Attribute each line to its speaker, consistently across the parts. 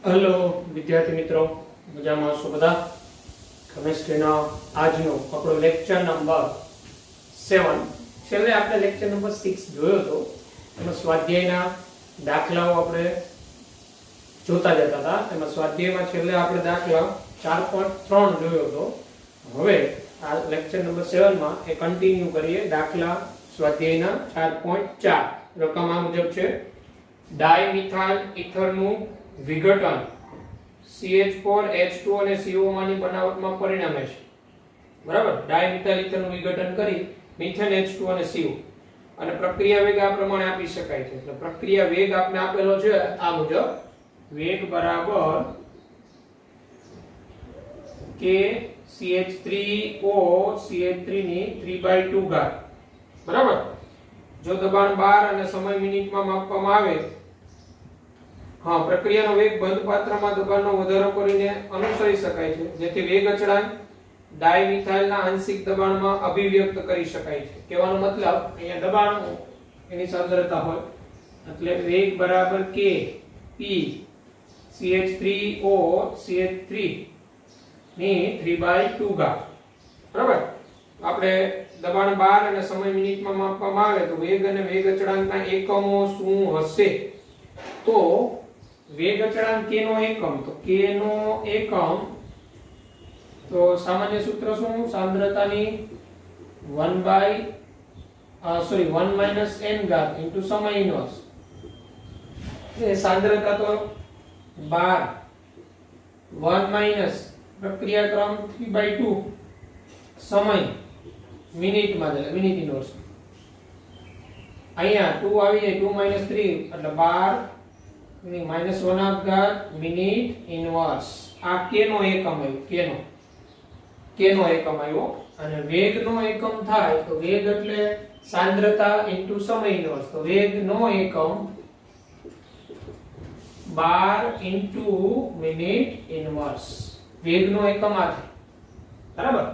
Speaker 1: Hello વિદ્યાર્થી મિત્રો, મજામાં છો બધા? કેમિસ્ટ્રીના આજનો આપણો લેક્ચર નંબર 7. છેલ્લે આપણે લેક્ચર નંબર 6 જોયો હતો. એમાં સ્વાધ્યાયના દાખલાઓ આપણે જોતા જતા હતા. એમાં સ્વાધ્યાયમાં છેલ્લે આપણે દાખલા 4.3 જોયો હતો. હવે આ લેક્ચર નંબર 7 માં એ કન્ટિન્યુ કરીએ. દાખલા સ્વાધ્યાયના 4.4 રકમ આ મુજબ છે: ડાયમિથાઇલ ઇથરનું વિઘટન CH4H2 અને CO માંની બનાવટમાં પરિણમે છે. બરાબર? ડાયમિથાઇલ ઇથરનું વિઘટન કરી મિથેન H2 અને CO અને પ્રક્રિયા વેગ આ પ્રમાણે આપી શકાય છે. એટલે પ્રક્રિયા વેગ આપને આપેલો છે આ મુજબ: વેગ બરાબર k CH3O CH3 ની 3/2 ઘાત. બરાબર? જો દબાણ 12 અને સમય મિનિટમાં માપવામાં આવે, હા, પ્રક્રિયાનો વેગ બંધ પાત્રમાં દબાણનો વધારો કરીને અનુસરી શકાય છે, જેથી વેગ અચળાંક ડાયમિથાઇલના આંશિક દબાણમાં અભિવ્યક્ત કરી શકાય છે. કહેવાનો મતલબ અહીંયા દબાણ એની સાંદ્રતા હોય એટલે વેગ બરાબર k p CH3O CH3 ની 3/2 ઘાત. બરાબર? આપણે દબાણ 12 અને સમય મિનિટમાં માપવામાં આવે તો વેગ અને વેગ અચળાંકના એકમો શું હશે? તો વેગ અચળાંક k નો એકમ, તો k નો એકમ તો સામાન્ય સૂત્ર શું? સાંદ્રતાની 1 n ઘાત ઇન્ટુ સમય ઇન્વર્સ. એ સાંદ્રતા તો 12 1 માઈનસ પ્રક્રિયા ક્રમ 3/2 સમય મિનિટમાં એટલે મિનિટ ઇન્વર્સ. અહીંયા 2 આવી જાય, 2 - 3 એટલે 12 ની -1/2 ઘાત મિનિટ ઇન્વર્સ. આ k નો એકમ આવ્યો, k નો એકમ આવ્યો. અને વેગ નો એકમ થાય તો વેગ એટલે સાંદ્રતા ઇન્ટુ સમય ઇન્વર્સ. તો વેગ નો એકમ 12 ઇન્ટુ મિનિટ ઇન્વર્સ. વેગ નો એકમ આ થાય. બરાબર?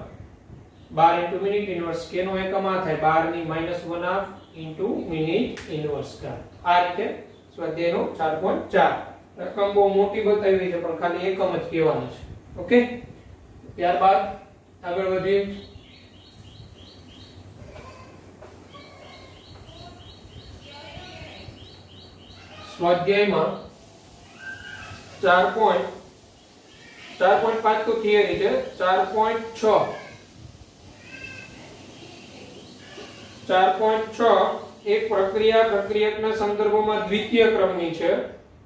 Speaker 1: 12 ઇન્ટુ મિનિટ ઇન્વર્સ. k નો એકમ આ થાય 12 ની -1/2 ઇન્ટુ મિનિટ ઇન્વર્સ ઘાત. આ રીતે સ્વાધ્યાયનો 4.4 રકમ બહુ મોટી બતાવી છે પણ ખાલી એકમ જ કહેવાનું છે. ઓકે, ત્યારબાદ આગળ વધીએ. સ્વાધ્યાયમાં 4.5 તો થિયરી છે. 4.6 એક પ્રક્રિયકના સંદર્ભમાં દ્વિતીય ક્રમની છે.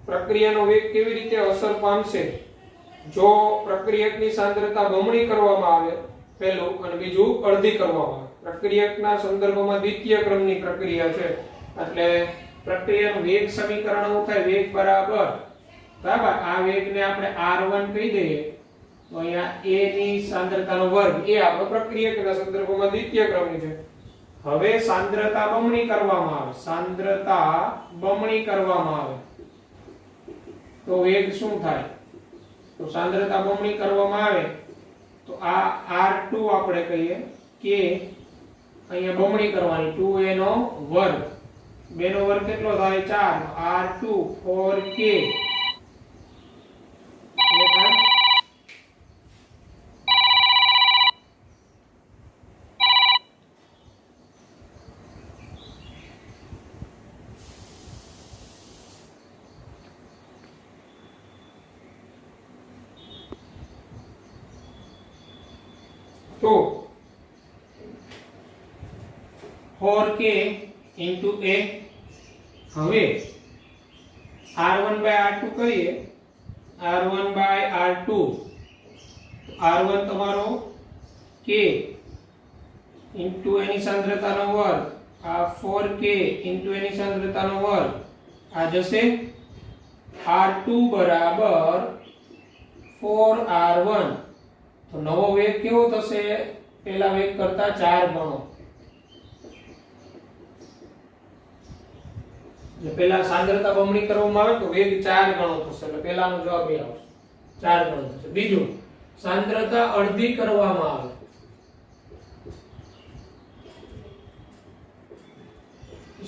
Speaker 1: પ્રક્રિયાનો વેગ કેવી રીતે અસર પામશે જો પ્રક્રિયકની સાંદ્રતા બમણી કરવામાં આવે પહેલું અને બીજું અડધી કરવામાં આવે. પ્રક્રિયકના સંદર્ભમાં દ્વિતીય ક્રમની પ્રક્રિયા છે એટલે પ્રક્રિયાનું વેગ સમીકરણ શું થાય? વેગ બરાબર, બરાબર, આ વેગને આપણે r1 કહી દઈએ તો અહીંયા a ની સાંદ્રતાનો વર્ગ એ આપણો પ્રક્રિયકના સંદર્ભમાં દ્વિતીય ક્રમની છે. હવે સાંદ્રતા બમણી કરવામાં આવે, સાંદ્રતા બમણી કરવામાં આવે તો વેગ શું થાય? તો સાંદ્રતા બમણી કરવામાં આવે તો આ r2 આપણે કહીએ કે અહીંયા બમણી કરવાની 2a નો વર્ગ, 2 નો વર્ગ કેટલો થાય? 4. r2 4k તો 4k into a. હવે r1/r2 કરીએ, r1/r2, r1 તમારો k into એની સાંદ્રતાનો વર્ગ, આ 4k into એની સાંદ્રતાનો વર્ગ, આ જશે r2 બરાબર 4r1. તો નવો વેગ કેવો થશે? પેલા વેગ કરતા 4 ગણો. જે પેલા સાંદ્રતા બમણી કરવામાં આવે તો વેગ 4 ગણો થશે એટલે પેલાનો જવાબ એ આવશે, 4 ગણો થશે. બીજું, સાંદ્રતા અડધી કરવામાં આવે,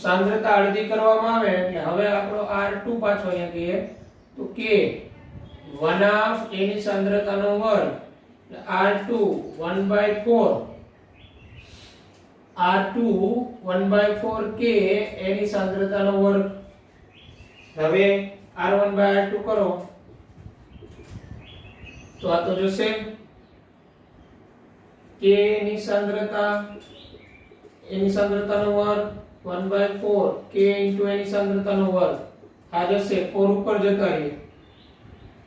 Speaker 1: સાંદ્રતા અડધી કરવામાં આવે એટલે હવે આપણો r2 પાછો અહીંયા કહીએ તો k 1/2 a ની સાંદ્રતાનો વર્ગ r2 1/4 r2 1/4 k a ની સાંદ્રતાનો વર્ગ. હવે r1/r2 કરો તો આ તો જશે k ની સાંદ્રતા a ની સાંદ્રતાનો વર્ગ 1/4 k * a ની સાંદ્રતાનો વર્ગ. આ જશે 4 ઉપર જતા રહીએ,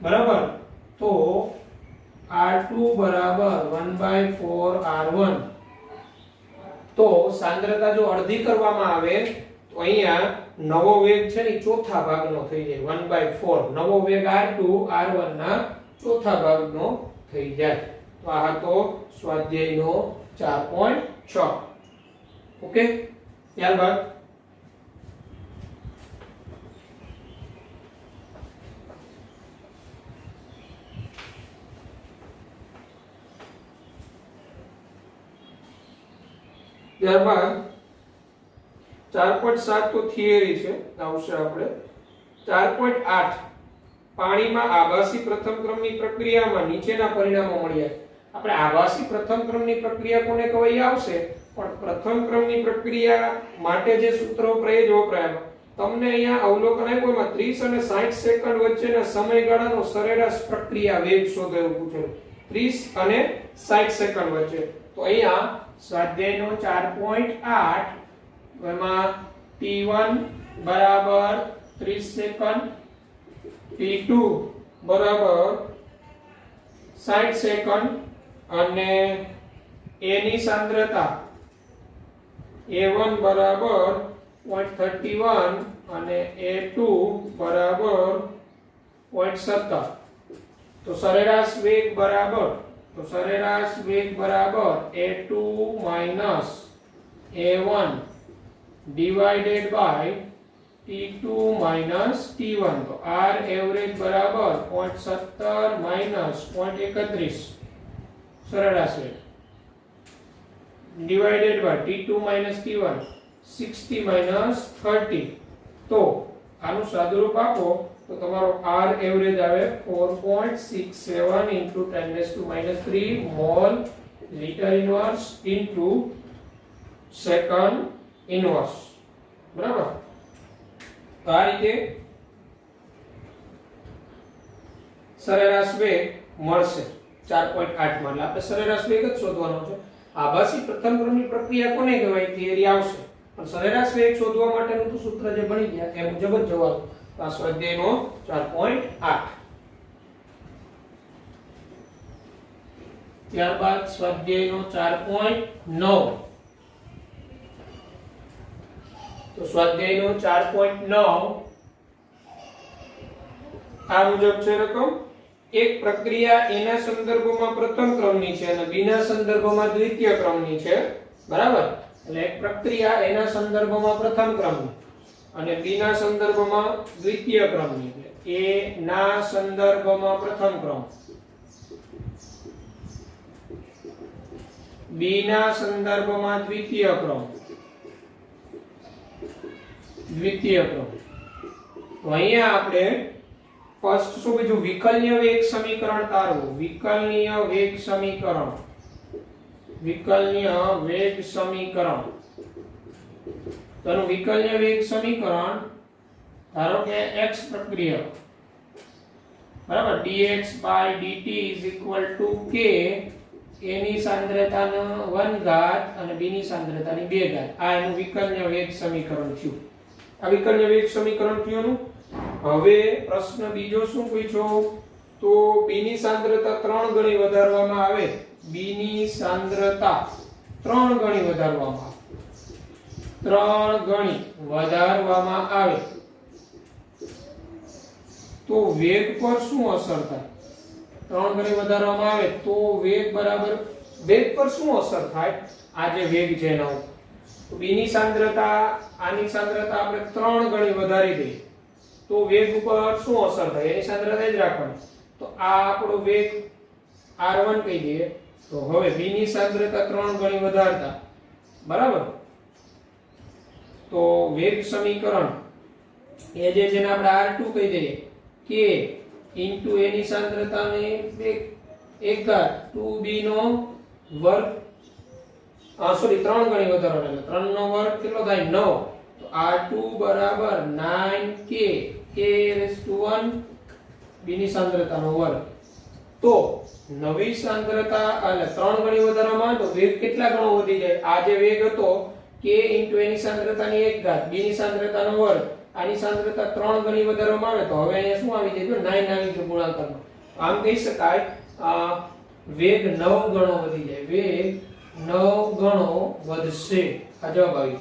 Speaker 1: બરાબર. તો r2 બરાબર 1/4 r1. તો સાંદ્રતા જો અડધી કરવામાં આવે તો અહીંયા નવો વેગ છે ને ચોથા ભાગનો થઈ જાય 1/4. નવો વેગ r2 r1 ના ચોથા ભાગનો થઈ જાય. તો આ હતો સ્વાધ્યાયનો 4.6. ઓકે, ત્યારબાદ ત્યારબાદ 4.7 તો થિયરી છે, આવશે આપણે. 4.8 પાણીમાં આભાસી પ્રથમ ક્રમની પ્રક્રિયામાં નીચેના પરિણામો મળ્યા. આપણે આભાસી પ્રથમ ક્રમની પ્રક્રિયા કોને કહેવાય આવશે, પણ પ્રથમ ક્રમની પ્રક્રિયા માટે જે સૂત્ર વપરાય જ વપરાય. તમને અહીંયા અવલોકન આપ્યું, એમાં 30 અને 60 સેકન્ડ વચ્ચેના સમયગાળાનો સરેરાશ પ્રક્રિયા વેગ શોધો એવું પૂછેલું. 30 અને 60 સેકન્ડ વચ્ચે. તો અહીંયા સ્વાધ્યાયનો 4.8 એમાં t1 બરાબર 30 સેકન્ડ, t2 બરાબર 60 સેકન્ડ અને a ની સાંદ્રતા a1 બરાબર 0.31 અને a2 બરાબર 0.17. તો સરેરાશ વેગ બરાબર a2 minus a1 divided by t2 minus t1. તો r એવરેજ બરાબર 0.17 minus 0.31 સરેરાશ વેગ divided by t2 minus t1 60 minus 30. તો આનું સાદુરૂપ આપો તો તમારો r એવરેજ આવે 4.67 into 10⁻³ mol liter inverse into second inverse. બરાબર. તો આ રીતે સરેરાશ વેગ મળશે 4.8 માં. આપણે સરેરાશ વેગ જ શોધવાનો છે. આભાસી પ્રથમ ક્રમની પ્રક્રિયા કોને કહેવાય થિયરી આવશે, પણ સરેરાશ વેગ શોધવા માટેનું તો સૂત્ર જે બની ગયા એ મુજબ જ જવાબ. આ સ્વાધ્યાયનો 4.8. ત્યારબાદ સ્વાધ્યાયનો 4.9. તો સ્વાધ્યાયનો 4.9 આ મુજબ છે રકમ. એક પ્રક્રિયા એના સંદર્ભમાં પ્રથમ ક્રમની છે અને બીના સંદર્ભમાં દ્વિતીય ક્રમની છે, બરાબર. એટલે એક પ્રક્રિયા એના સંદર્ભમાં પ્રથમ ક્રમની અને બી ના સંદર્ભમાં દ્વિતીય ક્રમની. એ ના સંદર્ભમાં પ્રથમ ક્રમ, બી ના સંદર્ભમાં દ્વિતીય ક્રમ. તો અહીંયા આપણે ફર્સ્ટ શું બીજું વિકલનીય વેગ સમીકરણ તારવું. વિકલનીય વેગ સમીકરણ. તેનું વિકલનીય વેગ સમીકરણ ધારો કે x પ્રક્રિયા બરાબર dx by dt is equal to k a ની સાંદ્રતાનો 1 ઘાત અને b ની સાંદ્રતાની 2 ઘાત. આ એનું વિકલનીય વેગ સમીકરણ થયું. આ વિકલનીય વેગ સમીકરણ થયું. હવે પ્રશ્ન બીજો શું પૂછ્યો, તો b ની સાંદ્રતા 3 ગણી વધારવામાં આવે. b ની સાંદ્રતા 3 ગણી વધારવામાં આવે તો વેગ પર શું અસર થાય? 3 ગણી વધારવામાં આવે તો વેગ બરાબર વેગ પર શું અસર થાય? આ જે વેગ છે એનો તો b ની સાંદ્રતા આની સાંદ્રતા આપણે 3 ગણી વધારી દઈએ તો વેગ ઉપર શું અસર થાય? એની સાંદ્રતા જ રાખવાની. તો આ આપણો વેગ r1 કહી દઈએ. તો હવે b ની સાંદ્રતા 3 ગણી વધારતા, બરાબર. તો વેગ સમીકરણ એ જેને આપણે r2 કહી દઈએ, k ઇન્ટુ a ની સાંદ્રતાને 1 ઘાત 2b નો વર્ગ સોરી 3 ગણી વધારો એટલે 3 નો વર્ગ કેટલો થાય 9 તો r2 બરાબર 9k a⁻1 b ની સાંદ્રતાનો વર્ગ તો નવી સાંદ્રતા એટલે 3 ગણી વધારવામાં તો વેગ કેટલા ગણો વધી જાય આ જે વેગ હતો k a ની સાંદ્રતાની 1 ઘાત b ની સાંદ્રતાનો વર્ગ આની સાંદ્રતા 3 ગણી વધારવામાં આવે તો હવે અહીંયા શું આવી જાય તો 9 આવી ગયો ગુણાકારમાં આમ કહી શકાય વેગ 9 ગણો વધી જાય વેગ 9 ગણો વધશે આ જવાબ આવી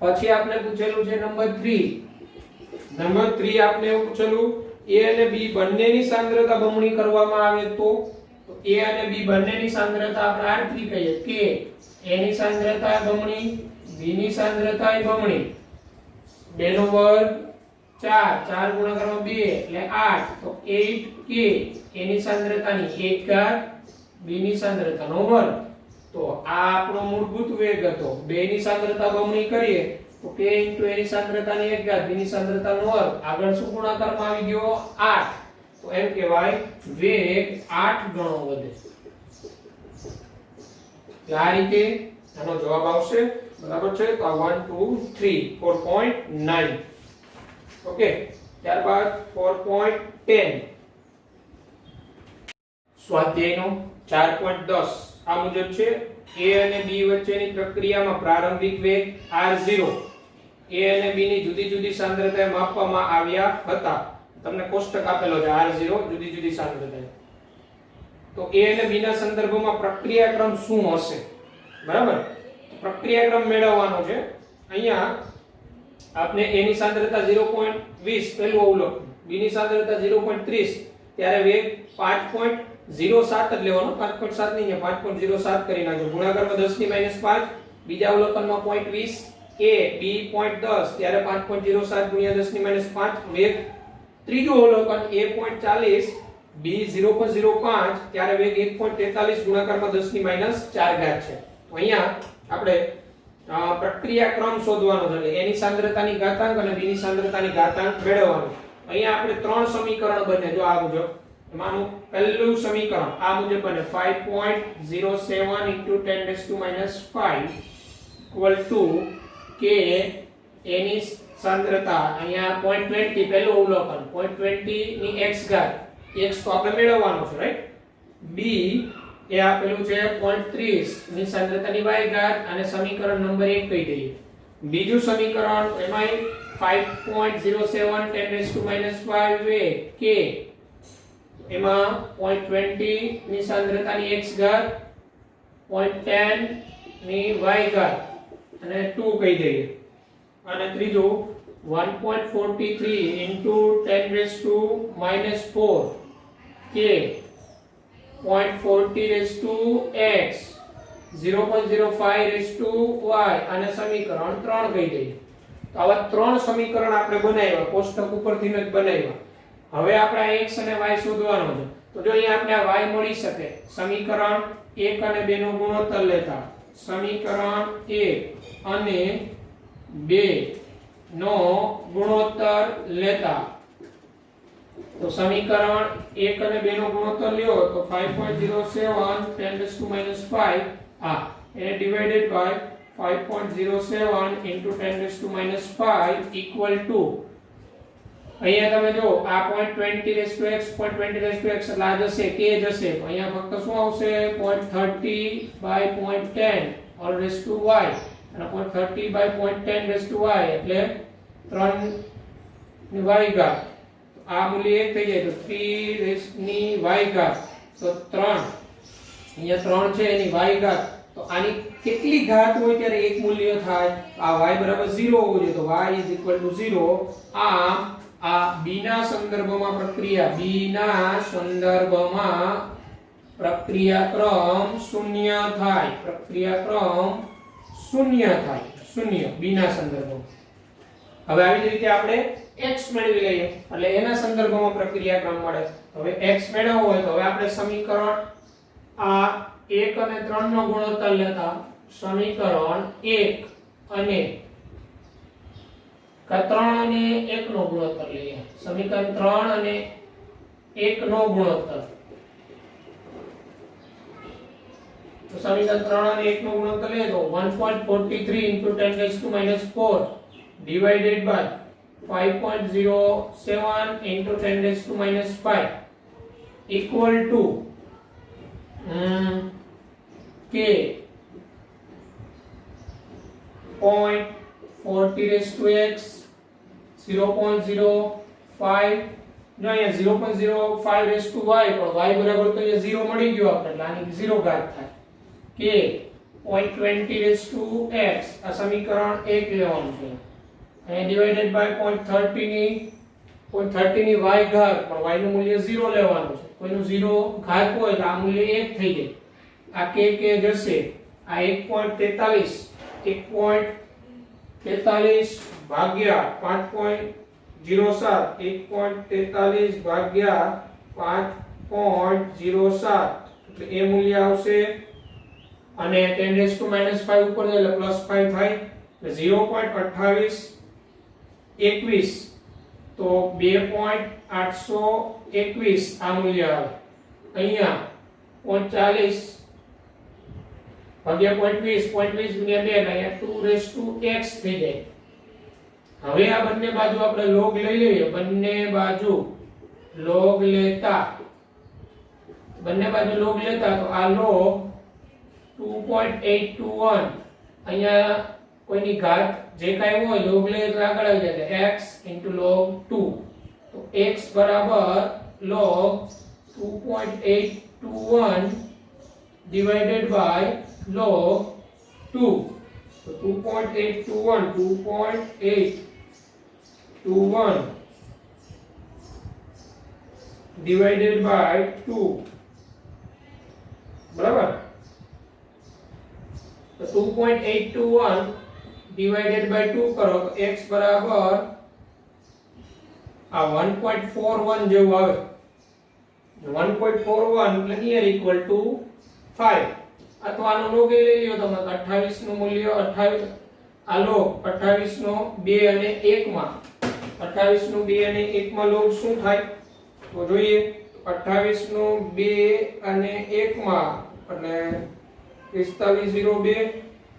Speaker 1: પછી આપણે પૂછેલું છે નંબર 3 આપણે એવું પૂછેલું a અને b બંનેની સાંદ્રતા બમણી કરવામાં આવે તો a અને b બંનેની સાંદ્રતા આપણે r3 કહીએ કે a ની સાંદ્રતા બમણી b ની સાંદ્રતા બમણી 2 નો વર્ગ 4 ગુણાકારમાં 2 એટલે 8 તો 8k a ની સાંદ્રતાની 1 ઘાત b ની સાંદ્રતાનો વર્ગ તો આ આપણો મૂળભૂત વેગ હતો 2 ની સાંદ્રતા બમણી કરીએ તો k a ની સાંદ્રતાની 1 ઘાત b ની સાંદ્રતાનો વર્ગ આગળ શું ગુણાકારમાં આવી ગયો 8 તો એમ કહેવાય વેગ 8 ગણો વધે આ રીતે આનો જવાબ આવશે બરાબર છે તો 1 2 3 4.9 ઓકે ત્યારબાદ 4.10 સ્વાધ્યાયનો 4.10 આ મુજબ છે a અને b વચ્ચેની પ્રક્રિયામાં પ્રારંભિક વેગ r0 a અને b ની જુદી જુદી સાંદ્રતાએ માપવામાં આવ્યા હતા તમને કોષ્ટક આપેલો છે r0 જુદી જુદી સાંદ્રતાએ તો a અને b ના સંદર્ભમાં પ્રક્રિયાક્રમ શું હશે બરાબર પ્રક્રિયાક્રમ મેળવવાનો છે અહીંયા આપણે a ની સાંદ્રતા 0.20 પહેલું અવલોકન b ની સાંદ્રતા 0.30 ત્યારે વેગ 5.07 જ લેવાનો 5.7 નહીં 5.07 કરી નાખજો ગુણાકારમાં 10 ની -5 બીજા અવલોકનમાં 0.20 a b 0.10 ત્યારે 5.07 ગુણ્યા 10 ની -5 વેગ ત્રીજું અવલોકન a 0.40 b 0.05 ત્યારે વેગ 1.43 ગુણાકારમાં 10 ની -4 ઘાત છે તો અહીંયા આપણે પ્રક્રિયાક્રમ શોધવાનો છે એટલે a ની સાંદ્રતાની ઘાતાંક અને b ની સાંદ્રતાની ઘાતાંક મેળવવાનો અહીંયા આપણે ત્રણ સમીકરણ બને જો આ મુજબ એમાંનું પહેલું સમીકરણ આ મુજબ બને 5.07 * 10 - 5 = k a ની સાંદ્રતા અહીંયા 0.20 પહેલું અવલોકન 0.20 ની x ઘાત x તો આપણે મેળવવાનો છે રાઈટ b એ આપેલું છે 0.30 ની સાંદ્રતાની y ઘાત અને સમીકરણ નંબર 1 કહી દઈએ બીજું સમીકરણ એમાંય 5.07 10 - 5 વેગ k એમાં 0.20 ની સાંદ્રતાની x ઘાત 0.10 ની y ઘાત અને 2 કહી દઈએ અને ત્રીજું 1.43 * 10 - 4 k 0.40 x 0.05 y અને સમીકરણ 3 કહી દઈએ તો આવા ત્રણ સમીકરણ આપણે બનાવ્યા કોષ્ટક ઉપરથી જ બનાવ્યા હવે આપણે x અને y શોધવાનો છે તો જો અહીંયા આપણે આ y મળી શકે સમીકરણ 1 અને 2 નો ગુણોત્તર લેતા સમીકરણ 1 અને 2 નો ગુણોત્તર લેતા તો સમીકરણ 1 અને 2 નો ગુણોત્તર લ્યો તો 5.07 10 - -5 આ એને ડિવાઇડેડ બાય 5.07 * 10 - -5 = અહીંયા તમે જો આ 0.20x 0.20x એટલે આ જશે k જશે તો અહીંયા ફક્ત શું આવશે 0.30/0.10 all raised to y અને 0.30/0.10 એટલે 3 ની y ઘાત આ મૂલ્ય 1 થઈ જાય તો 3 ની y ઘાત તો 3 અહીંયા 3 છે એની y ઘાત તો આની કેટલી ઘાત હોય ત્યારે એક મૂલ્ય થાય આ y બરાબર 0 હોવું જોઈએ તો y = 0 આ b ના સંદર્ભમાં પ્રક્રિયાક્રમ શૂન્ય થાય શૂન્ય b ના સંદર્ભમાં હવે આવી જ રીતે આપણે x મેળવી લઈએ એટલે એના સંદર્ભમાં પ્રક્રિયાક્રમ મળે હવે x મેળવવો હોય તો હવે આપણે સમીકરણ આ 1 અને 3 નો ગુણોત્તર લેતા સમીકરણ 1 અને 3 અને 1 નો ગુણોત્તર લઈએ. સમીકરણ 3 અને 1 નો ગુણોત્તર. તો સમીકરણ 3 અને 1 નો ગુણોત્તર લઈએ તો 1.43 into 10 raised to minus 4 divided by 5.07 into 10 raised to minus 5 equal to k 0.40 raised to x 0.05 જો અહીંયા 0.05 raised to y પણ y બરાબર તો અહીંયા 0 મળી ગયો આપણે એટલે આની 0 ઘાત થાય k 0.20 raised to x આ સમીકરણ 1 લેવાનું છે અને ડિવાઇડેડ બાય 0.30 ની y ઘાત પણ y નું મૂલ્ય 0 લેવાનું છે કોઈનું 0 ઘાત હોય તો આ મૂલ્ય 1 થઈ જાય આ k જશે આ 1.43 ભાગ્યા 5.07 1.43 ભાગ્યા 5.07 એટલે એ મૂલ્ય આવશે અને 10 raised to minus 5 ઉપર જાય એટલે પ્લસ 5 થાય એટલે 0.28 21 તો 2.821 આ મૂલ્ય આવે અહીંયા 0.40 ભાગ્યા 0.20 ગુણ્યા 2 અહીંયા 2 raised to x થઈ જાય હવે આ બંને બાજુ આપણે log લઈ લઈએ બંને બાજુ log લેતા તો આ log 2.821 અહીંયા કોઈની ઘાત જે કાંઈ હોય log લઈએ તો આગળ આવી જાય x log 2 તો x બરાબર log 2.821 divided by log 2 so 2.821 divided by 2 બરાબર તો 2.821 divided by 2 કરો તો x બરાબર આ 1.41 જેવું આવે 1.41 એટલે near equal to 5 અથવા આનો log લઈ લ્યો તમે 28 નું મૂલ્ય 28 આ log 28 નો 2 અને 1 માં 28 નું 2 અને 1 માં log શું થાય તો જોઈએ 28 નું 2 અને 1 માં એટલે 4502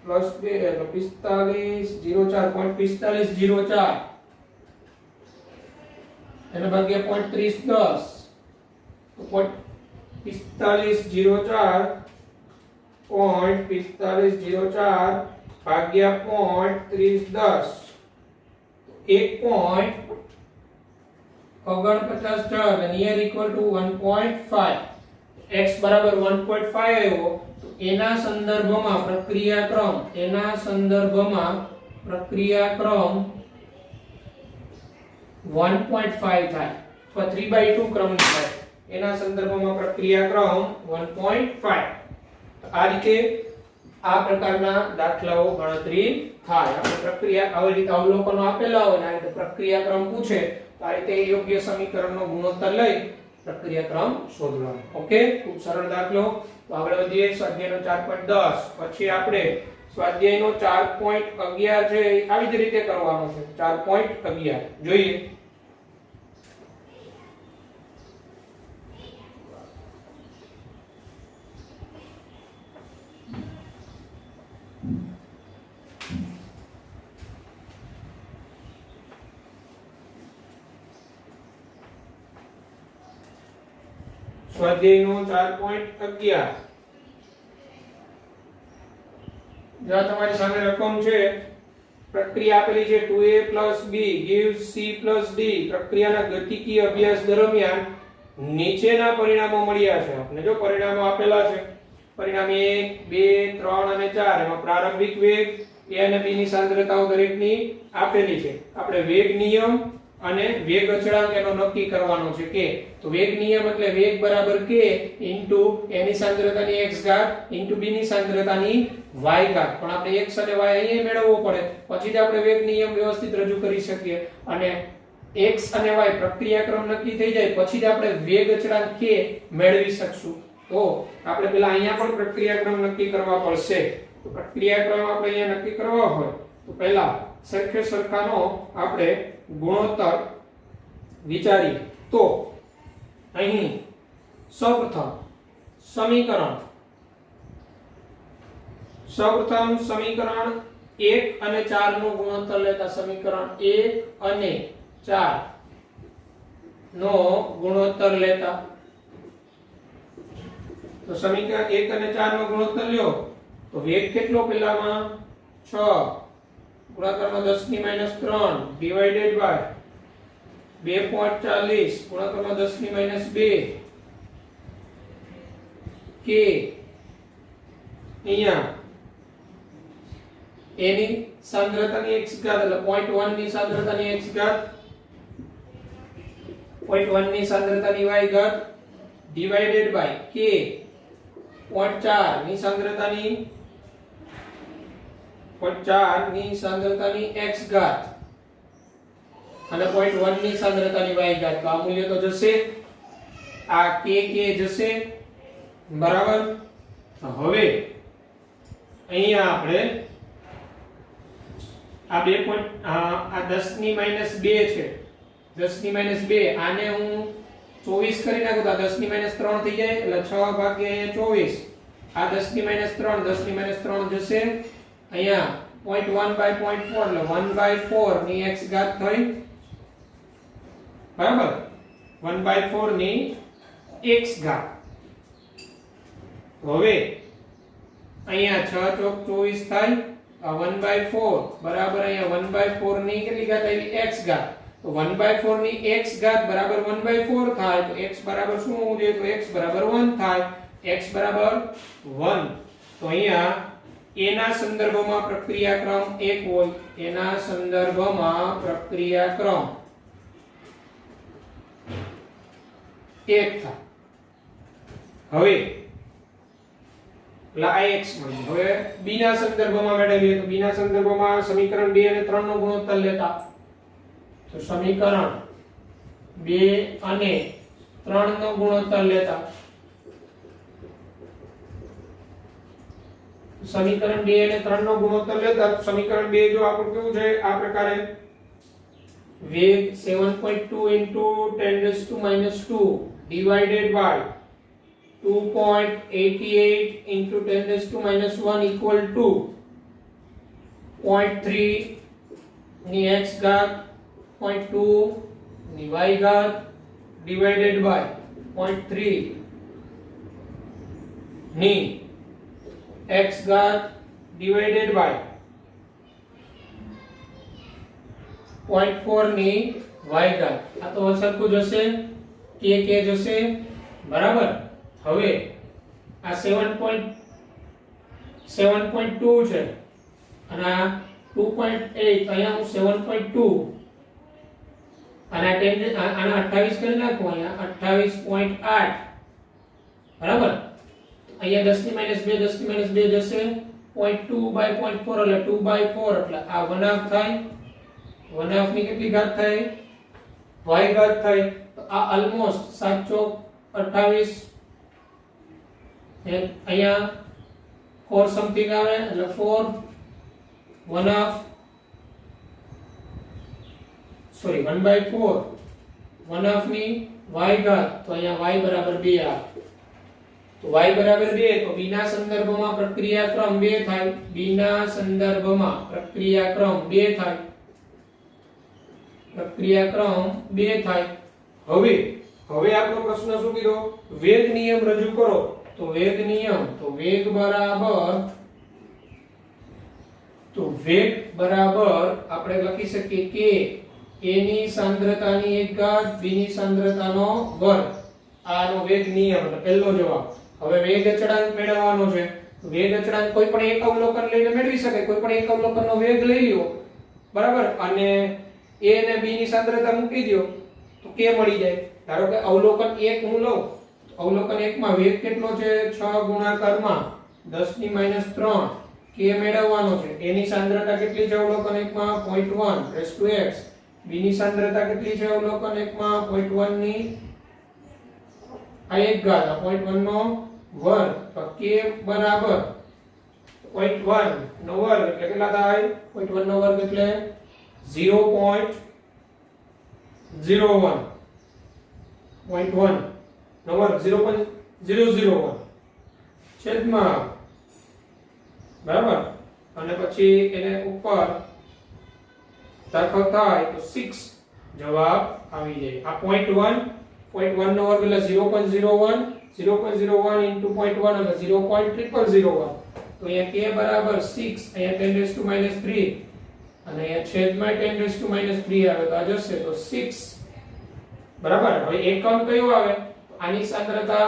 Speaker 1: પ્લસ 2 એટલે 4504.4504 એને ભાગ્યા 0.3010 તો 4504 0.4504 ભાગ્યા 0.3010 1.49 નિયર ઇક્વલ ટુ 1.5 x બરાબર 1.5 આવ્યો તો એના સંદર્ભમાં પ્રક્રિયાક્રમ 1.5 થાય અથવા 3/2 ક્રમની થાય એના સંદર્ભમાં પ્રક્રિયાક્રમ 1.5 આ રીતે આ પ્રકારના દાખલાઓ ગણતરી થાય આપણે પ્રક્રિયા આવી રીતે અવલોકનો આપેલા હોય આ રીતે પ્રક્રિયાક્રમ પૂછે તો આ રીતે યોગ્ય સમીકરણનો ગુણોત્તર લઈ પ્રક્રિયાક્રમ શોધવાનો ઓકે ખૂબ સરળ દાખલો તો આગળ વધીએ સ્વાધ્યાયનો 4.10 પછી આપણે સ્વાધ્યાયનો 4.11 છે આવી જ રીતે કરવાનો છે 4.11 જોઈએ સ્વાધ્યાયનો 4.11 જો તમારી સામે રકમ છે પ્રક્રિયા આપેલી છે 2a + b gives c + d પ્રક્રિયાના ગતિકીય અભ્યાસ દરમિયાન નીચેના પરિણામો મળ્યા છે આપણે જો પરિણામો આપેલા છે પરિણામ 1 2 3 અને 4 એમાં પ્રારંભિક વેગ a અને b ની સાંદ્રતાઓ દરેકની આપેલી છે આપણે વેગ નિયમ અને વેગ અચળાંક એનો નક્કી કરવાનો છે કે તો વેગ નિયમ એટલે વેગ બરાબર k ઇન્ટુ a ની સાંદ્રતાની x ઘાત ઇન્ટુ b ની સાંદ્રતાની y ઘાત પણ આપણે x અને y અહીંયા મેળવવો પડે પછી જ આપણે વેગ નિયમ વ્યવસ્થિત રજૂ કરી શકીએ અને x અને y પ્રક્રિયાક્રમ નક્કી થઈ જાય પછી જ આપણે વેગ અચળાંક k મેળવી શકશું તો આપણે પહેલા અહીંયા પણ પ્રક્રિયાક્રમ નક્કી કરવા પડશે તો પ્રક્રિયાક્રમ આપણે અહીંયા નક્કી કરવા હોય તો પહેલા સરખે સરખાનો આપણે ગુણોત્તર વિચારીએ તો અહીં સૌપ્રથમ સમીકરણ 1 અને 4 નું ગુણોત્તર લેતા સમીકરણ 1 અને 4 નો ગુણોત્તર લેતા તો સમીકરણ 1 અને 4 નો ગુણોત્તર લ્યો તો વેગ કેટલો પેલામાં 6 ગુણાકારમાં 10 ની -3 ડિવાઇડેડ બાય 2.40 ગુણાકારમાં 10 ની -2 કે અહીંયા a ની સાંદ્રતાની x ઘાત એટલે 0.1 ની સાંદ્રતાની x ઘાત 0.1 ની સાંદ્રતાની y ઘાત ડિવાઇડેડ બાય k 0.4 ની સાંદ્રતાની 0.4 ની સાંદ્રતાની x ઘાત અને 0.1 ની સાંદ્રતાની y ઘાત તો આ મૂલ્ય તો જશે આ k જશે બરાબર હવે અહીંયા આપણે આ 10 ની -2 છે 10 ની -2 આને હું 24 કરી નાખું તો આ 10 ની -3 થઈ જાય એટલે 6 ભાગ્યા 24 આ 10 ની -3 10 ની -3 જશે અહીંયા 0.1 by 0.4 એટલે 1/4 ની x ઘાત થઈ બરાબર 1/4 ની x ઘાત હવે અહીંયા 6 ચોક 24 થાય આ 1/4 બરાબર અહીંયા 1/4 ની કેટલી ઘાત આવી x ઘાત તો 1/4 ની x ઘાત બરાબર 1/4 થાય તો x બરાબર શું હોવું જોઈએ તો x બરાબર 1 થાય x બરાબર 1 તો અહીંયા a ના સંદર્ભમાં પ્રક્રિયાક્રમ 1 હોય a ના સંદર્ભમાં પ્રક્રિયાક્રમ 1 થાય હવે એટલે આ x મળ્યું હવે b ના સંદર્ભમાં મેળવીએ તો b ના સંદર્ભમાં સમીકરણ 2 અને 3 નો ગુણોત્તર લેતા તો સમીકરણ 2 અને 3 નો ગુણોત્તર લેતા સમીકરણ 2 અને 3 નો ગુણોત્તર લેતા સમીકરણ 2 જો આપણું કેવું છે આ પ્રકારે વેગ 7.2 into 10⁻² divided by 2.88 into 10⁻1 equal to 0.3 ની x ઘાત 0.2 ની y ઘાત divided by 0.3 ની x ઘાત divided by 0.4 ની y ઘાત આ તો સરખું જશે k જશે બરાબર હવે આ 7.2 છે અને આ 2.8 અહીંયા હું 7.2 અને આના 28 કરી નાખો અહીંયા 28.8 બરાબર અહીંયા 10 ની -2 જશે 0.2 by 0.4 એટલે 2/4 એટલે આ 1/2 થાય 1/2 ની કેટલી ઘાત થાય y ઘાત થાય તો આ ઓલમોસ્ટ 7 ચોક 28 અહીંયા 4 સમથિંગ આવે એટલે 4 1/2 સોરી 1/4 1/2 ની y ઘાત તો અહીંયા y બરાબર 2 આવે તો y બરાબર 2 તો b ના સંદર્ભમાં પ્રક્રિયાક્રમ 2 થાય b ના સંદર્ભમાં પ્રક્રિયાક્રમ 2 થાય પ્રક્રિયાક્રમ 2 થાય હવે આપણો પ્રશ્ન શું કીધો વેગ નિયમ રજૂ કરો તો વેગ નિયમ તો વેગ બરાબર આપણે લખી શકીએ કે a ની સાંદ્રતાની 1 ઘાત b ની સાંદ્રતાનો વર્ગ આનો વેગ નિયમ એટલે પહેલો જવાબ હવે વેગ અચળાંક મેળવવાનો છે વેગ અચળાંક કોઈ પણ એક અવલોકન લઈને મેળવી શકે કોઈ પણ એક અવલોકનનો વેગ લઈ લ્યો બરાબર અને a અને b ની સાંદ્રતા મૂકી દો તો k મળી જાય ધારો કે અવલોકન 1 હું લઉં તો અવલોકન 1 માં વેગ કેટલો છે 6 ગુણાકારમાં 10 ની -3 k મેળવવાનો છે a ની સાંદ્રતા કેટલી છે અવલોકન 1 માં 0.1 x b ની સાંદ્રતા કેટલી છે અવલોકન 1 માં 0.1 ની આ 1 ઘાત 0.1 નો વર્ગ તો k બરાબર 0.1 નો વર્ગ એટલે કેટલા થાય? 0.1 નો વર્ગ એટલે 0.01 0.1 નો વર્ગ 0.001 છેદમાં, બરાબર, અને પછી એને ઉપર દાખલ થાય તો 6 જવાબ આવી જાય. આ 0.1 નો વર્ગ એટલે 0.01 0.01 into 0.1 એટલે 0.0001. તો અહીંયા k બરાબર 6, અહીંયા 10 raised to minus 3 અને અહીંયા છેદમાં 10 raised to minus 3 આવે તો આ જશે તો 6, બરાબર. હવે એકમ કયું આવે? આની સાંદ્રતા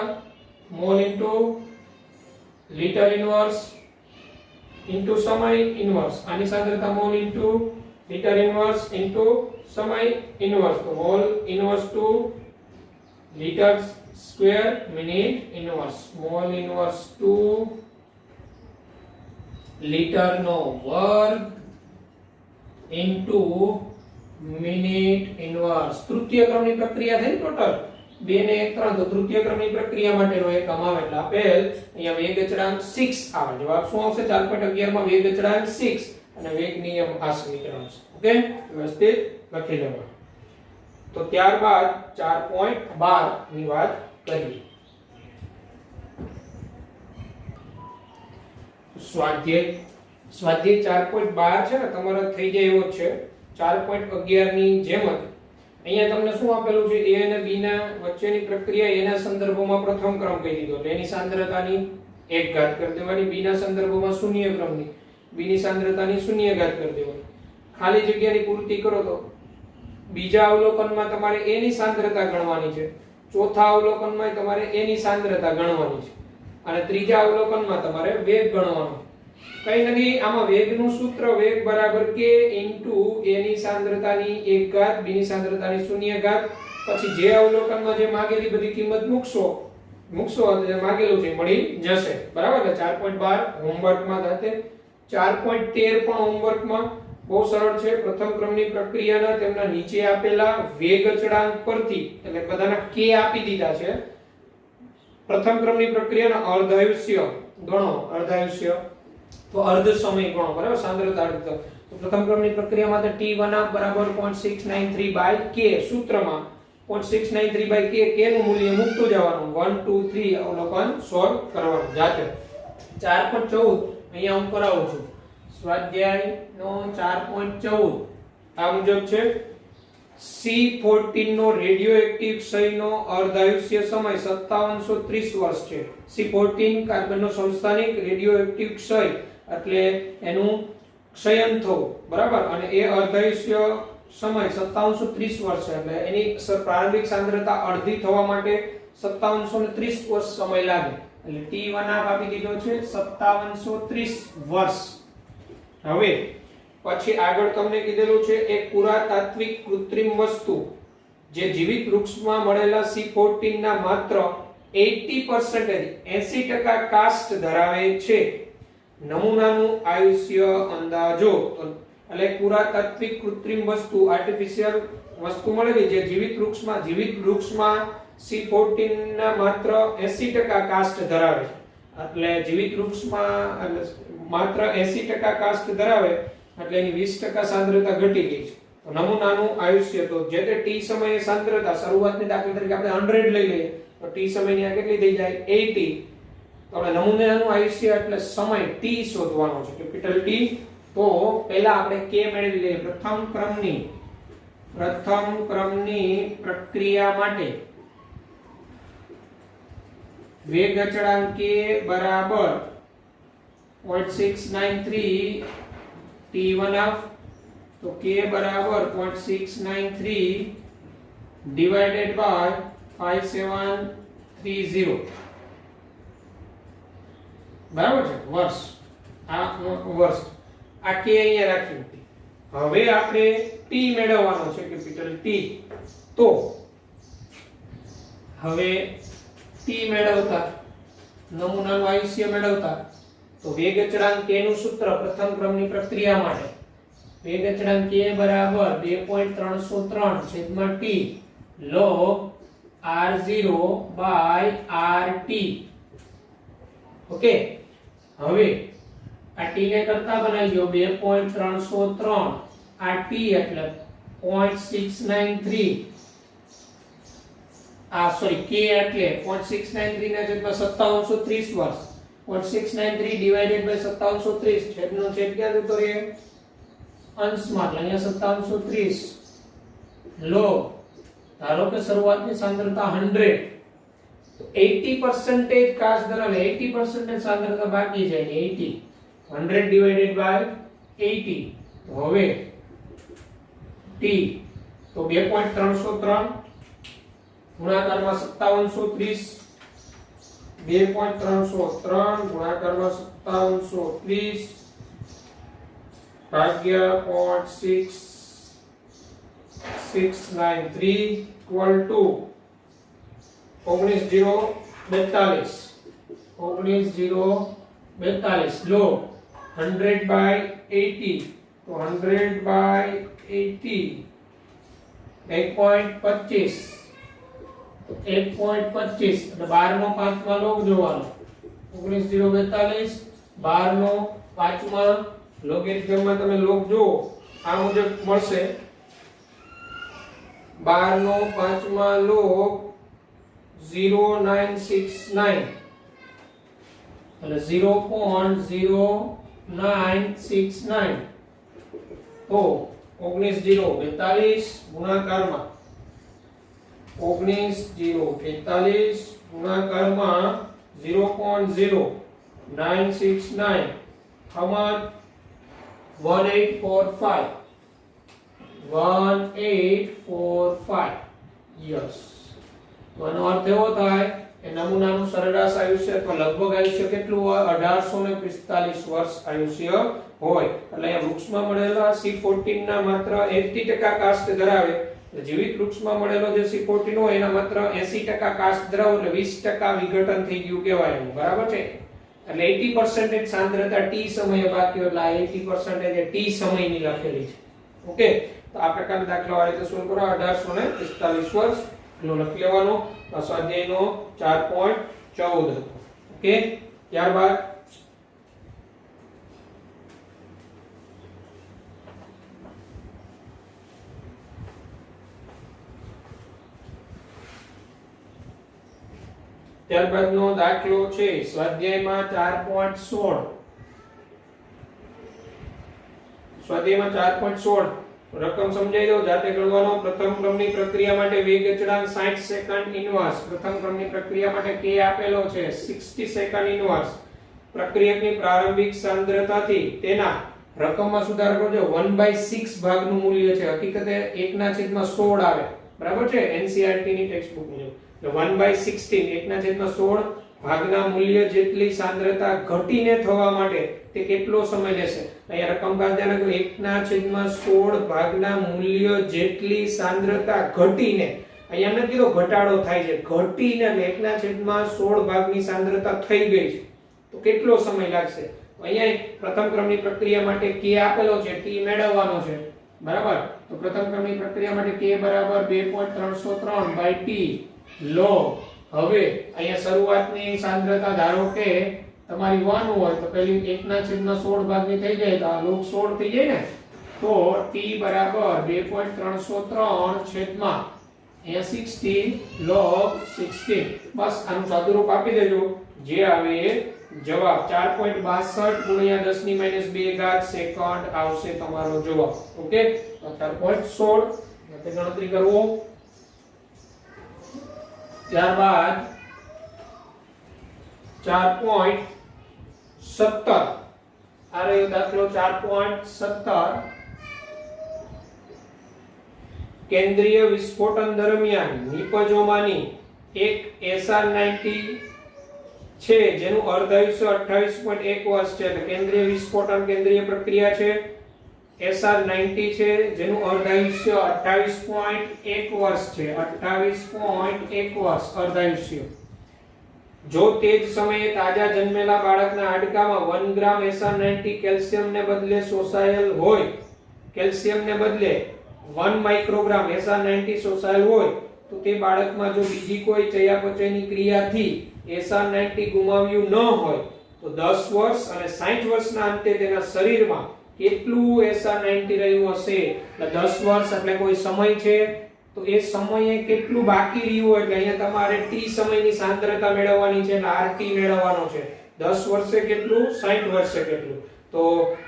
Speaker 1: mole into litre inverse into સમય ઇન્વર્સ. આની સાંદ્રતા mole into litre inverse into સમય ઇન્વર્સ. તો mole inverse to litre square minute inverse. Mole inverse to litre નો વર્ગ ઇન્ટુ મિનિટ ઇન્વર્સ. તૃતીય ક્રમની પ્રક્રિયા થઈ ટોટલ 2 ને 1 3 તો તૃતીય ક્રમની પ્રક્રિયા માટેનો એકમ આવે એટલે આપેલ અહીંયા વેગ અચળાંક 6 આવે. જવાબ શું આવશે? 4.11 માં વેગ અચળાંક 6 અને વેગ નિયમ આ સમીકરણ છે. ઓકે, વ્યવસ્થિત લખી લેવાનું. તો ત્યારબાદ 4.12 ની વાત કરીએ. સ્વાધ્યાય 4.12 છે ને તમારો થઈ જાય એવો જ છે. 4.11 ની જેમ જ અહીંયા તમને શું આપેલું છે? a અને b ના વચ્ચેની પ્રક્રિયા a ના સંદર્ભમાં પ્રથમ ક્રમ કહી દીધો એટલે એની સાંદ્રતાની 1 ઘાત કરી દેવાની. b ના સંદર્ભમાં શૂન્ય ક્રમની b ની સાંદ્રતાની 0 ઘાત કરી દેવાની. ખાલી જગ્યાની પૂર્તિ કરો તો બીજા અવલોકનમાં તમારે a ની સાંદ્રતા ગણવાની છે, ચોથા અવલોકનમાં તમારે a ની સાંદ્રતા ગણવાની છે અને ત્રીજા અવલોકનમાં તમારે વેગ ગણવાનો. કઈ નથી, આમાં વેગનું સૂત્ર વેગ બરાબર k ઇન્ટુ a ની સાંદ્રતાની 1 ઘાત b ની સાંદ્રતાની 0 ઘાત. પછી જે અવલોકનમાં જે માંગેલી બધી કિંમત મૂકશો એટલે માંગેલું છે મળી જશે, બરાબર. 4.12 હોમવર્કમાં થશે. 4.13 પણ હોમવર્કમાં બહુ સરળ છે. પ્રથમ ક્રમની પ્રક્રિયાના તેમના નીચે આપેલા વેગ અચળાંક પરથી એટલે બધાના k આપી દીધા છે. પ્રથમ ક્રમની પ્રક્રિયાના અર્ધાયુષ્ય ગણો, અર્ધાયુષ્ય તો અર્ધ સમય ગણો, બરાબર. સાંદ્રતા અર્ધ. તો પ્રથમ ક્રમની પ્રક્રિયામાં t1 બરાબર 0.693 k સૂત્રમાં 0.693 k નું મૂલ્ય મૂકતું જવાનું. 1 2 3 અવલોકન સોલ્વ કરવાનું જાતે. 4.14 અહીંયા હું કરાવું છું. સ્વાધ્યાયનો 4.14 આ મુજબ છે. C14 નો રેડિયોએક્ટિવ ક્ષયનો અર્ધાયુષ્ય સમય 5730 વર્ષ છે. C14 કાર્બનનો સમસ્થાનિક રેડિયોએક્ટિવ ક્ષય એટલે એનું ક્ષયન થવું, બરાબર, અને એ અર્ધાયુષ્ય સમય 5730 વર્ષ છે એટલે એની પ્રારંભિક સાંદ્રતા અડધી થવા માટે 5730 વર્ષ સમય લાગે. એટલે T1 આપી દીધો છે 5730 વર્ષ. હવે પછી આગળ તમને કીધેલું છે એક પુરાતાત્વિક કૃત્રિમ વસ્તુ જે જીવિત વૃક્ષમાં મળેલા C14 ના માત્ર 80% કાસ્ટ ધરાવે છે. નમૂનાનું આયુષ્ય અંદાજો. એટલે પુરાતાત્વિક કૃત્રિમ વસ્તુ આર્ટિફિશિયલ વસ્તુ મળેલી જે જીવિત વૃક્ષમાં C14 ના માત્ર 80% કાસ્ટ ધરાવે છે. એટલે જીવિત વૃક્ષમાં માત્ર 80% કાસ્ટ ધરાવે એટલે એની 20% સાંદ્રતા ઘટી ગઈ છે. તો નમૂનાનું આયુષ્ય તો જે તે t સમયે સાંદ્રતા શરૂઆતની દાખલા તરીકે આપણે 100 લઈ લઈએ તો t સમયની આ કેટલી થઈ જાય 80. તો આપણે નમૂનાનું આયુષ્ય એટલે સમય t શોધવાનો છે, કેપિટલ T. તો પહેલા આપણે k મેળવી લઈએ. પ્રથમ ક્રમની પ્રક્રિયા માટે વેગ અચળાંક k બરાબર 0.693 T1 તો k બરાબર 0.693 divided by 5730, બરાબર છે, વર્ષ. આ વર્ષ આ k અહીંયા રાખ્યું. હવે આપણે t મેળવવાનો છે, કેપિટલ T. તો હવે t મેળવતા નમૂનાનું આયુષ્ય મેળવતા તો વેગ અચળાંક k નું સૂત્ર પ્રથમ ક્રમની પ્રક્રિયા માટે વેગ અચળાંક k બરાબર 2.303 છેદમાં t log r0 by rt. Okay, હવે આ t ને કરતા બનાવી દો 2.303 આ t એટલે 0.693 આ સોરી k એટલે 0.693 ના છેદમાં 5730 વર્ષ 0.693 ડિવાઇડેડ બાય 5730 છેદનો છેદ ક્યાં જતો રહે અંશમાં એટલે અહીંયા 5730 log ધારો કે શરૂઆતની સાંદ્રતા 100 તો 80% કાચ ધરાવે 80% સાંદ્રતા બાકી છે ને 80 100 ડિવાઇડેડ બાય 80 તો હવે t તો 2.303 ગુણાકારમાં 5730 2.303 ગુણાકારમાં 5730 ભાગ્યા 0.6693 ઇક્વલ ટુ 19042 log 100 by 80 તો 100 by 80 1.25 તો 1.25 એટલે 12 નો 5 માં log જોવાનો 19042 12 નો 5 માં લોગેરિથમમાં તમે log જો આ મુજબ મળશે 12 નો 5 માં log 0969 એટલે 0.0969 તો 19042 ગુણાકારમાં 19042 ગુણાકારમાં 0.0969 how much 1845 yes તો આનો અર્થ એવો થાય કે નમૂનાનું સરેરાશ આયુષ્ય તો લગભગ આયુષ્ય કેટલું હોય 1845 વર્ષ આયુષ્ય હોય એટલે અહીંયા વૃક્ષમાં મળેલા C14 ના માત્ર 80% કાસ્ટ ધરાવે જીવિત વૃક્ષમાં મળેલો જે C14 હોય એના માત્ર 80% કાસ્ટ ધરાવે એટલે 20% વિઘટન થઈ ગયું કહેવાય એનું બરાબર છે એટલે 80% સાંદ્રતા t સમયે બાકી હોય એટલે આ 80% એ t સમયની લખેલી છે ઓકે તો આ પ્રકારના દાખલા આ રીતે સોલ્વ કરો 1845 વર્ષ નો લખી લેવાનો સ્વાધ્યાયનો 4.14 ઓકે ત્યારબાદ ત્યારબાદનો દાખલો છે સ્વાધ્યાયમાં 4.16 સ્વાધ્યાયમાં 4.16 રકમ સમજાઈ દો જાતે ગણવાનો પ્રથમ ક્રમની પ્રક્રિયા માટે વેગ અચળાંક 60 સેકન્ડ ઇન્વર્સ પ્રથમ ક્રમની પ્રક્રિયા માટે k આપેલો છે 60 સેકન્ડ ઇન્વર્સ પ્રક્રિયકની પ્રારંભિક સાંદ્રતાથી તેના રકમમાં સુધારો કરજો 1/6 ભાગનું મૂલ્ય છે હકીકતે 1/16 આવે બરાબર છે NCERT ની ટેક્સ્ટ બુક મુજબ એટલે 1/16 1/16 ભાગના મૂલ્ય જેટલી સાંદ્રતા ઘટીને થવા માટે તે કેટલો સમય લેશે અહીંયા રકમ કાઢ્યા નકો 1/16 ભાગના મૂલ્ય જેટલી સાંદ્રતા ઘટીને અહીંયા નથી કીધું ઘટાડો થાય છે ઘટીને એટલે 1/16 ભાગની સાંદ્રતા થઈ ગઈ છે તો કેટલો સમય લાગશે અહીંયા પ્રથમ ક્રમની પ્રક્રિયા માટે k આપેલો છે t મેળવવાનો છે બરાબર તો પ્રથમ ક્રમની પ્રક્રિયા માટે k બરાબર 2.303 t log હવે અહીંયા શરૂઆતની સાંદ્રતા ધારો કે તમારી 1 હોય તો પેલી 1/16 ભાગની થઈ જાય તો આ log 16 થઈ જાય ને તો t બરાબર 2.303 છેદમાં અહીંયા 60 log 16 બસ આનું સાદુરૂપ આપી દેજો જે આવે જવાબ 4.62 ગુણ્યા 10 ની -2 ઘાત સેકન્ડ આવશે તમારો જવાબ ઓકે તો 4.16 એટલે ગણતરી કરવો ત્યારબાદ 4.17 આ રહ્યો દાખલો 4.17 કેન્દ્રીય વિસ્ફોટન દરમિયાન નિપજોમાંની એક SR90 છે જેનું અર્ધાયુષ્ય 28.1 વર્ષ છે એટલે કેન્દ્રીય વિસ્ફોટન કેન્દ્રીય પ્રક્રિયા છે SR90 છે જેનું અર્ધાયુષ્ય 28.1 વર્ષ છે 28.1 વર્ષ અર્ધાયુષ્ય જો તે જ સમયે તાજા જન્મેલા બાળકના હાડકામાં 1 ગ્રામ SR90 કેલ્શિયમને બદલે શોષાયેલ હોય કેલ્શિયમને બદલે 1 માઇક્રોગ્રામ SR90 શોષાયેલ હોય તો તે બાળકમાં જો બીજી કોઈ ચયાપચયની ક્રિયાથી SR90 ગુમાવ્યું ન હોય તો 10 વર્ષ અને 60 વર્ષના અંતે તેના શરીરમાં કેટલું SR90 રહ્યું હશે? એટલે 10 વર્ષ એટલે કોઈ સમય છે, તો એ સમયે કેટલું બાકી રહ્યું, એટલે અહીંયા તમારે t સમયની સાંદ્રતા મેળવવાની છે, એટલે RT મેળવવાનો છે. 10 વર્ષે કેટલું, 60 વર્ષે કેટલું, તો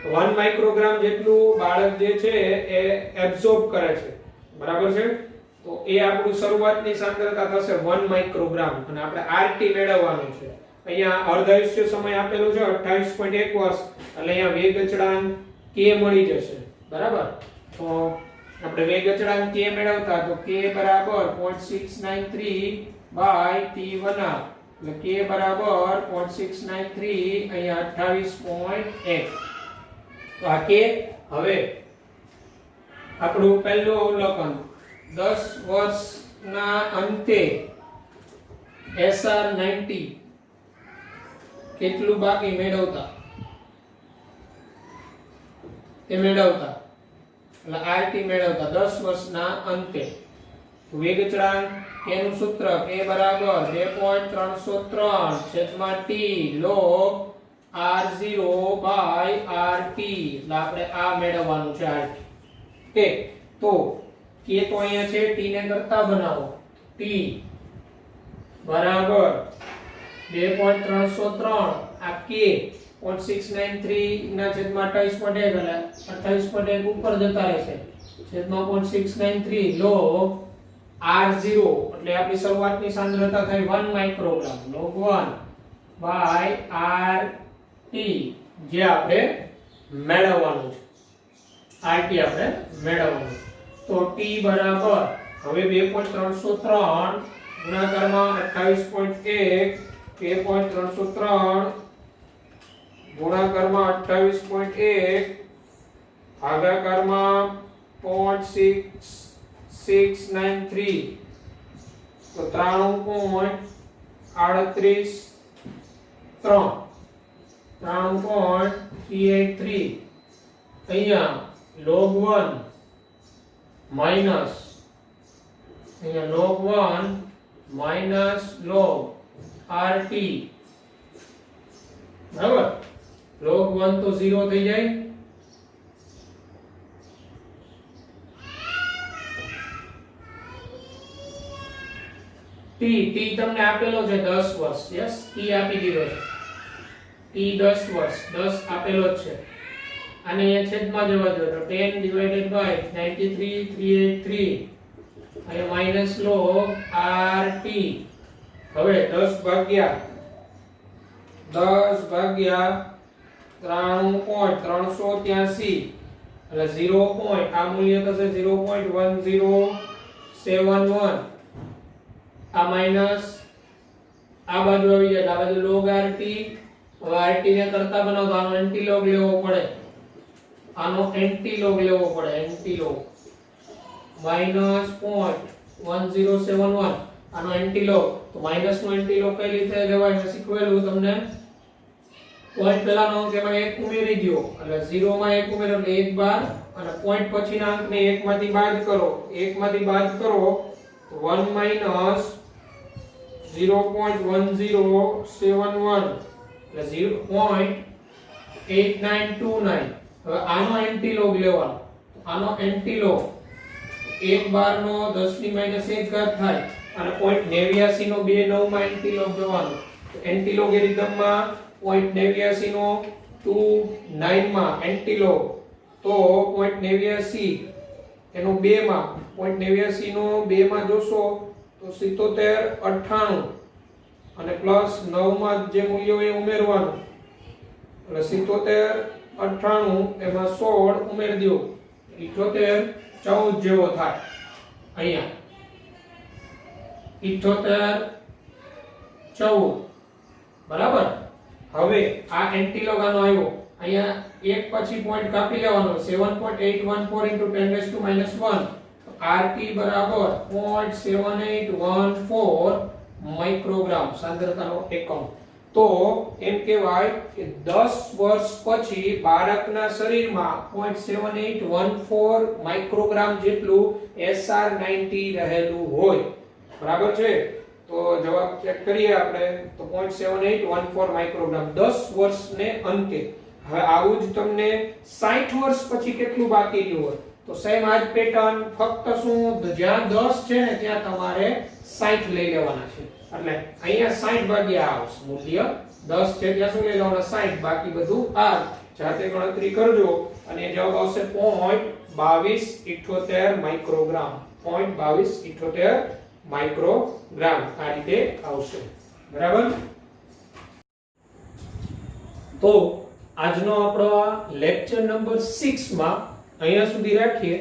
Speaker 1: 1 માઇક્રોગ્રામ જેટલું બાળક જે છે એ એબ્સોર્બ કરે છે, બરાબર છે. તો એ આપણું શરૂઆતની સાંદ્રતા થશે 1 માઇક્રોગ્રામ અને આપણે RT મેળવવાનું છે. અહીંયા અર્ધાયુષ્ય સમય આપેલો છે 28.1 વર્ષ, એટલે અહીંયા વેગ અચળાંક k મળી જશે, બરાબર. તો આપણે વેગ અચળાંક k મેળવતા તો k બરાબર 0.693 બાય t1r, એટલે k બરાબર 0.693 અહીંયા 28.1. તો આ k. હવે આપણું પહેલું અવલોકન, 10 વર્ષના અંતે SR90 કેટલું બાકી મેળવતા એટલે RT મેળવતા 10 વર્ષના અંતે. વેગ અચળાંક k નું સૂત્ર k બરાબર 2.303 છેદમાં t log r0 by rt, એટલે આપણે આ મેળવવાનું છે RT. કે તો k તો અહીંયા છે, t ને કરતા બનાવો, t બરાબર 2.303 આ k 0.693 ના છેદમાં 28.1 એટલે 28.1 ઉપર જતા રહેશે, છેદમાં 0.693 log r0 એટલે આપણી શરૂઆતની સાંદ્રતા થઈ 1 માઇક્રોગ્રામ log 1 by rt, જે આપણે મેળવવાનું છે, RT આપણે મેળવવાનું. તો t બરાબર હવે 2.303 ગુણાકારમાં 28.1, 2.303 ગુણાકારમાં 28.1 ભાગાકારમાં 0.693, તો 93.383. અહીંયા log 1 માઈનસ અહીંયા log 1 માઈનસ log RT, બરાબર. log 1 તો 0 થઈ જાય, t તમને આપેલો છે 10 વર્ષ, યસ t આપી દીધો છે, t 10 વર્ષ 10 આપેલો જ છે, અને અહીંયા છેદમાં જવા દો તો 10 divided by 93,383 અહીંયા માઈનસ log RT. હવે 10 ભાગ્યા 93.383 એટલે 0. આ મૂલ્ય થશે 0.1071. આ માઈનસ આ બાજુ આવી જાય, આ બાજુ log RT. હવે RT ને કરતા બનાવો તો આનો એન્ટીલોગ લેવો પડે, આનો એન્ટીલોગ લેવો પડે, એન્ટીલોગ -0.1071 આનો એન્ટીલોગ. તો માઈનસ નો એન્ટીલોગ કઈ રીતે લેવાય છે શીખવેલું તમને. પોઈન્ટ પહેલાનો અંક એમાં 1 ઉમેરી દો, એટલે 0 માં 1 ઉમેરો એટલે 1 બાર, અને પોઈન્ટ પછીના અંકને 1 માંથી બાદ કરો, 1 માંથી બાદ કરો તો 1 માઈનસ 0.1071 એટલે 0.8929. હવે આનો એન્ટીલોગ લેવાનો, આનો એન્ટીલોગ 1 બાર નો 10 ની માઈનસ 1 ઘાત થાય, અને 0.89 નો 2 9 માં એન્ટીલોગ લેવાનો. તો એન્ટીલોગેરિધમમાં 0.89 નો 2 9 માં એન્ટીલોગ, તો 0.89 એનો 2 માં 0.89 નો 2 માં જોશો તો 77 98, અને પ્લસ 9 માં જે મૂલ્ય હોય એ ઉમેરવાનું, એટલે 77 98 એમાં 16 ઉમેરી દો, 78 14 જેવો થાય. અહીંયા 78 14, બરાબર. હવે આ એન્ટીલોગ આનો આવ્યો, અહીંયા એક પછી પોઈન્ટ કાપી લેવાનો, 7.814 into 10 - 1, RT બરાબર 0.7814 માઇક્રોગ્રામ સાંદ્રતાનો એકમ. તો એમ કહેવાય કે 10 વર્ષ પછી બાળકના શરીરમાં 0.7814 માઇક્રોગ્રામ જેટલું SR90 રહેલું હોય, બરાબર છે. તો જવાબ ચેક કરીએ આપણે તો 0.7814 માઇક્રોગ્રામ 10 વર્ષને અંતે. હવે આવું જ તમને 60 વર્ષ પછી કેટલું બાકી રહ્યું હોય તો સેમ આ જ પેટર્ન, ફક્ત શું જ્યાં 10 છે ને ત્યાં તમારે 60 લઈ લેવાના છે. એટલે અહીંયા 60 ભાગ્યા આવશે મૂલ્ય 10 છે ત્યાં શું લઈ લેવાના 60, બાકી બધું આ જાતે ગણતરી કરજો અને જવાબ આવશે 0.2278 માઇક્રોગ્રામ. 0.2278 માઇક્રોગ્રામ આ રીતે આવશે. બરાબર. તો આજનો આપણો લેક્ચર નંબર 6 માં અહીંયા સુધી રાખીએ.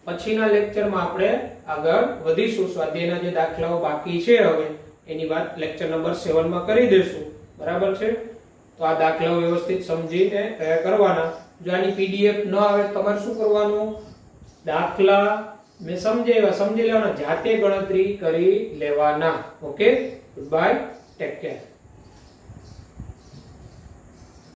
Speaker 1: પછીના લેક્ચરમાં આપણે આગળ વધીશું. સ્વાધ્યાયના જે દાખલાઓ બાકી છે હવે એની વાત લેક્ચર નંબર 7 માં કરી દેશું. બરાબર છે. તો આ દાખલાઓ વ્યવસ્થિત સમજીને તૈયાર કરવાના. જો આની પીડીએફ ન આવે તમારે શું કરવાનું, દાખલા મેં સમજી લેવાના, જાતે ગણતરી કરી લેવાના. Okay, good bye, take care.